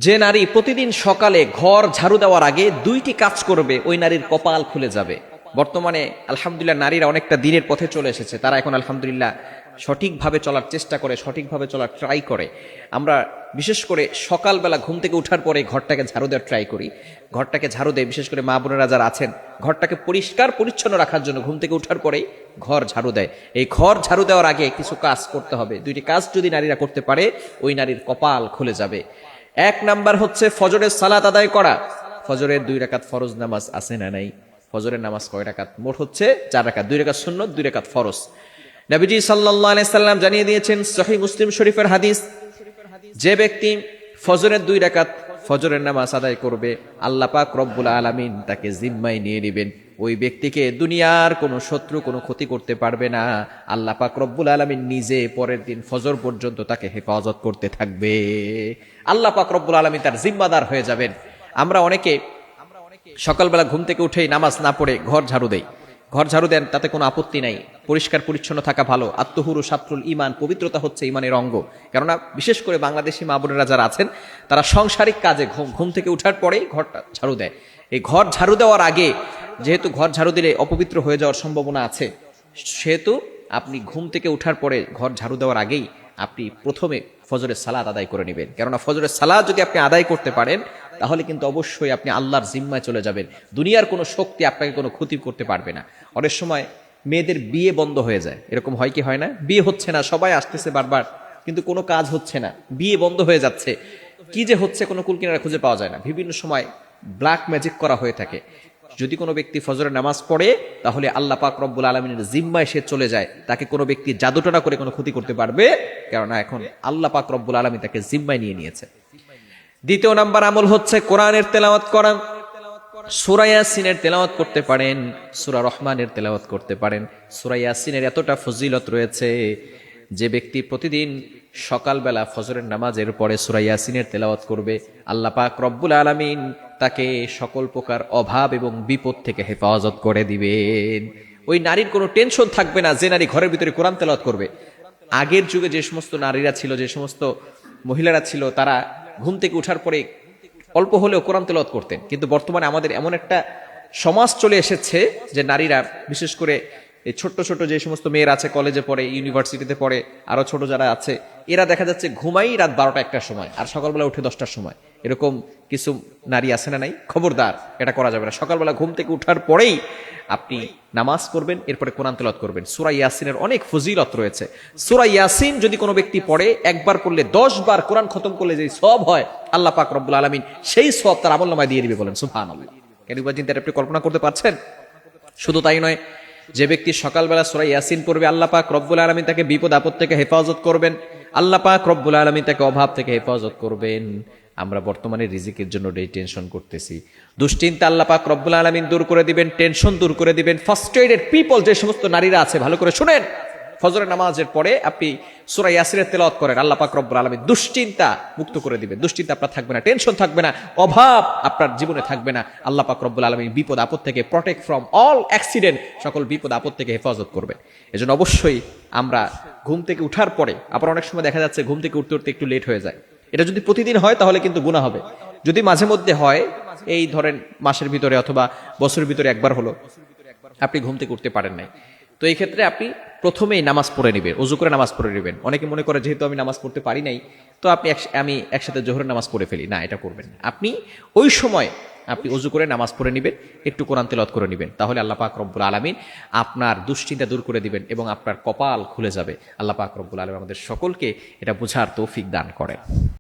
যে নারী প্রতিদিন সকালে ঘর ঝাড়ু দেওয়ার আগে দুইটি কাজ করবে ওই নারীর কপাল খুলে যাবে। বর্তমানে আলহামদুলিল্লাহ নারীরা অনেকটা দিনের পথে চলে এসেছে, তারা এখন আলহামদুলিল্লাহ সঠিকভাবে চলার চেষ্টা করে, সঠিকভাবে চলার ট্রাই করে। আমরা বিশেষ করে সকালবেলা ঘুম থেকে ওঠার পরে ঘরটাকে ঝাড়ু দেওয়ার ট্রাই করি। ঘরটাকে ঝাড়ু দেয়, বিশেষ করে মা বোনেরা যারা আছেন ঘরটাকে পরিষ্কার পরিচ্ছন্ন রাখার জন্য ঘুম থেকে ওঠার পরেই ঘর ঝাড়ু দেয়। এই ঘর ঝাড়ু দেওয়ার আগে কিছু কাজ করতে হবে। দুইটি কাজ যদি নারীরা করতে পারে ওই নারীর কপাল খুলে যাবে। এক নাম্বার হচ্ছে ফজরের সালাত আদায় করা। ফজরের 2 রাকাত ফরজ নামাজ আছে না নাই? ফজরের নামাজ কয় রাকাত? মোট হচ্ছে 4 রাকাত, 2 রাকাত সুন্নত, 2 রাকাত ফরজ। নবীজি সাল্লাল্লাহু আলাইহি সাল্লাম জানিয়ে দিয়েছেন সহিহ মুসলিম শরীফের হাদিস, যে ব্যক্তি ফজরের 2 রাকাত ফজরের নামাজ আদায় করবে আল্লাহ পাক রব্বুল আলামিন তাকে জিম্মায় নিয়ে নেবেন। ওই ব্যক্তিকে দুনিয়ার কোনো শত্রু কোনো ক্ষতি করতে পারবে না। আল্লাহ পাক রব্বুল আলামিন নিজে পরের দিন ফজর পর্যন্ত তাকে হেফাজত করতে থাকবে। আল্লাহ পাক রব্বুল আলামিন তার জিম্মাদার হয়ে যাবেন। আমরা অনেকে সকালবেলা ঘুম থেকে উঠেই নামাজ না পড়ে ঘর ঝাড়ু দেই। ঘর ঝাড়ু দেন, তাতে কোনো আপত্তি নাই, পরিষ্কার পরিচ্ছন্ন থাকা ভালো। আত্মহুরু সাত্রুল ইমান, পবিত্রতা হচ্ছে ইমানের অঙ্গ। কেননা বিশেষ করে বাংলাদেশি মা বোনেরা যারা আছেন তারা সাংসারিক কাজে ঘুম থেকে উঠার পরেই ঘরটা ঝাড়ু দেয়। এই ঘর ঝাড়ু দেওয়ার আগে, যেহেতু ঘর ঝাড়ু দিলে অপবিত্র হয়ে যাওয়ার সম্ভাবনা আছে, সেহেতু আপনি ঘুম থেকে উঠার পরে ঘর ঝাড়ু দেওয়ার আগেই আপনি প্রথমে ফজরের সালাত আদায় করে নেবেন। কেননা ফজরের সালাত যদি আপনি আদায় করতে পারেন তাহলে কিন্তু অবশ্যই আপনি আল্লাহর জিম্মায় চলে যাবেন। দুনিয়ার কোনো শক্তি আপনাকে কোনো ক্ষতি করতে পারবে না। অনেক সময় মেয়েদের বিয়ে বন্ধ হয়ে যায়, এরকম হয় কি হয় না? বিয়ে হচ্ছে না, সবাই আসতেছে বারবার, কিন্তু কোনো কাজ হচ্ছে না, বিয়ে বন্ধ হয়ে যাচ্ছে। কি যে হচ্ছে কোনো কুল কিনারা খুঁজে পাওয়া যায় না। বিভিন্ন সময় ব্ল্যাক ম্যাজিক করা হয়ে থাকে। যদি কোনো ব্যক্তি ফজরের নামাজ পড়ে তাহলে আল্লাহ পাক রব্বুল আলামিনের জিম্মায় সে চলে যায়। তাকে কোনো ব্যক্তি জাদুটনা করে কোনো ক্ষতি করতে পারবে, কেননা এখন আল্লাহ পাক রব্বুল আলামিন তাকে জিম্মায় নিয়ে নিয়েছে। দ্বিতীয় নাম্বার আমল হচ্ছে কোরআনের তেলাওয়াত করা। সূরা ইয়াসিনের তেলাওয়াত করতে পারেন, সূরা রহমানের তেলাওয়াত করতে পারেন। সূরা ইয়াসিনের এতটা ফজিলত রয়েছে, যে ব্যক্তি প্রতিদিন সকালবেলা ফজরের নামাজের পরে সূরা ইয়াসিনের তেলাওয়াত করবে আল্লাহ পাক রব্বুল আলামিন তাকে সকল প্রকার অভাব এবং বিপদ থেকে হেফাজত করে দিবেন। ওই নারীর কোনো টেনশন থাকবে না যে নারী ঘরের ভিতরে কোরআন তেলাওয়াত করবে। আগের যুগে যে সমস্ত নারীরা ছিল, যে সমস্ত মহিলারা ছিল, তারা ঘুম থেকে ওঠার পরে অল্প হলেও কোরআন তেলাওয়াত করতেন। কিন্তু বর্তমানে আমাদের এমন একটা সমাজ চলে এসেছে যে নারীরা, বিশেষ করে এই ছোট্ট ছোট যে সমস্ত মেয়েরা আছে, কলেজে পড়ে, ইউনিভার্সিটিতে পড়ে, আরো ছোট যারা আছে, এরা দেখা যাচ্ছে ঘুমাই রাত 12টা-1টার সময় আর সকালবেলা উঠে 10টার সময়। এরকম কিছু নারী আছে না নাই? খবরদার, এটা করা যাবে না। সকালবেলা ঘুম থেকে উঠার পরেই আপনি নামাজ করবেন, এরপরে কোরআন তেলাওয়াত করবেন। সূরা ইয়াসিনের অনেক ফজিলত রয়েছে। সূরা ইয়াসিন যদি কোনো ব্যক্তি পড়ে, একবার পড়লে 10 বার কোরআন খতম করলে যে সওয়াব হয়, আল্লাহ পাক রব্বুল আলামিন সেই সওয়াব তার আমলনামায় দিয়ে দিবে। বলেন সুবহানাল্লাহ। কেন চিন্তা আপনি কল্পনা করতে পারছেন? শুধু তাই নয়, যে ব্যক্তি সকালবেলা সূরা ইয়াসিন পড়বে আল্লাহ পাক রব্বুল আলামিন তাকে বিপদ আপদ থেকে হেফাজত করবেন। আল্লাহ পাক রব্বুল আলামিন তাকে অভাব থেকে হেফাজত করবেন। আমরা বর্তমানে রিজিকের জন্য টেনশন করতেছি, দুশ্চিন্তা আল্লাহ পাক রব্বুল আলামিন দূর করে দিবেন, টেনশন দূর করে দিবেন। ফার্স্ট্রেটেড পিপল যে সমস্ত নারীরা আছে, ভালো করে শুনেন, ফজরের নামাজের পরে আপনি সূরা ইয়াসিনের তেলাওয়াত করেন, আল্লাহ পাক রব্বুল আলামিন দুশ্চিন্তা মুক্ত করে দিবেন। দুশ্চিন্তা আপনার থাকবে না, টেনশন থাকবে না, অভাব আপনার জীবনে থাকবে না। আল্লাহ পাক রব্বুল আলামিন বিপদ আপদ থেকে, প্রটেক্ট ফ্রম অল অ্যাক্সিডেন্ট, সকল বিপদ আপদ থেকে হেফাজত করবেন। এজন্য অবশ্যই আমরা ঘুম থেকে উঠার পরে, আবার অনেক সময় দেখা যাচ্ছে ঘুম থেকে উঠতে উঠতে একটু লেট হয়ে যায়। এটা যদি প্রতিদিন হয় তাহলে কিন্তু গুনাহ হবে। যদি মাঝে মধ্যে হয়, এই ধরেন মাসের ভিতরে অথবা বছরের ভিতরে একবার হলো আপনি ঘুম থেকে উঠতে পারেন নাই, তো এই ক্ষেত্রে আপনি প্রথমেই নামাজ পড়ে নেবেন, ওযু করে নামাজ পড়ে নেবেন। অনেকে মনে করে যেহেতু আমি নামাজ পড়তে পারি নাই, তো আমি একসাথে জোহরের নামাজ পড়ে ফেলি। না, এটা করবেন না। আপনি ওই সময় আপনি ওযু করে নামাজ পড়ে নেবেন, একটু কোরআন তেলাওয়াত করে নেবেন, তাহলে আল্লাহ পাক রব্বুল আলামিন আপনার দুশ্চিন্তা দূর করে দিবেন এবং আপনার কপাল খুলে যাবে। আল্লাহ পাক রব্বুল আলামিন আমাদের সকলকে এটা বোঝার তৌফিক দান করেন।